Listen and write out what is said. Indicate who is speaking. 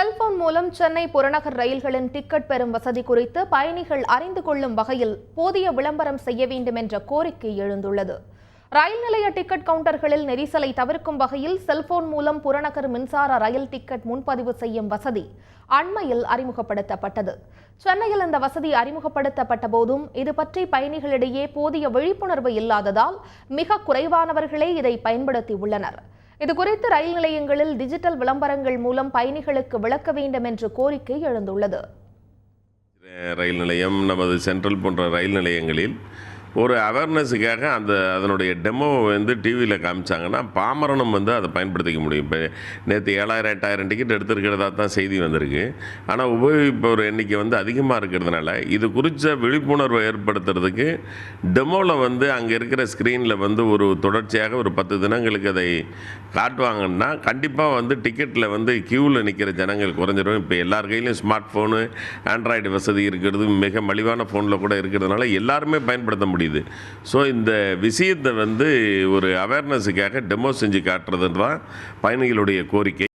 Speaker 1: Cellphone மூலம் சென்னை புறநகர் ரயில்களின் டிக்கெட் பெறும் வசதி குறித்து பயணிகள் அறிந்து கொள்ளும் வகையில் போதிய விளம்பரம் செய்ய வேண்டும் என்ற கோரிக்கை எழுந்துள்ளது. ரயில் நிலைய டிக்கெட் கவுண்டர்களில் நெரிசலை தவிர்க்கும் வகையில் செல்போன் மூலம் புறநகர் மின்சார ரயில் டிக்கெட் முன்பதிவு செய்யும் வசதி அண்மையில் அறிமுகப்படுத்தப்பட்டது. சென்னையில் இந்த வசதி அறிமுகப்படுத்தப்பட்ட போதும் இது பற்றி பயணிகளிடையே போதிய விழிப்புணர்வு இல்லாததால் மிக குறைவானவர்களே இதை பயன்படுத்தி உள்ளனர். இதுகுறித்து ரயில் நிலையங்களில் டிஜிட்டல் விளம்பரங்கள் மூலம் பயணிகளுக்கு விளக்க வேண்டும் என்று கோரிக்கை எழுந்துள்ளது.
Speaker 2: ரயில் நிலையம், நமது சென்ட்ரல் போன்ற ரயில் நிலையங்களில் ஒரு அவேர்னஸுக்காக அதனுடைய டெமோவை டிவியில் காமிச்சாங்கன்னா பாமரனும் அதை பயன்படுத்திக்க முடியும். இப்போ நேற்று 7000 8000 டிக்கெட் எடுத்துருக்கிறதா தான் செய்தி வந்திருக்கு. ஆனால் உபயோகிப்பவர் எண்ணிக்கை அதிகமாக இருக்கிறதுனால இது குறித்த விழிப்புணர்வை ஏற்படுத்துறதுக்கு டெமோவில் அங்கே இருக்கிற ஸ்க்ரீனில் ஒரு தொடர்ச்சியாக ஒரு 10 தினங்களுக்கு அதை காட்டுவாங்கன்னா கண்டிப்பாக டிக்கெட்டில் க்யூவில் நிற்கிற ஜனங்கள் குறைஞ்சிடும். இப்போ எல்லார் கையிலையும் ஸ்மார்ட் ஃபோனு, ஆண்ட்ராய்டு வசதி இருக்கிறது, மிக மலிவான ஃபோனில் கூட இருக்கிறதுனால எல்லாருமே பயன்படுத்த முடியும். ஸோ இந்த விஷயத்தை ஒரு அவேர்னஸுக்காக டெமோ செஞ்சு காட்டுறதுன்னு தான் பயணிகளுடைய கோரிக்கை.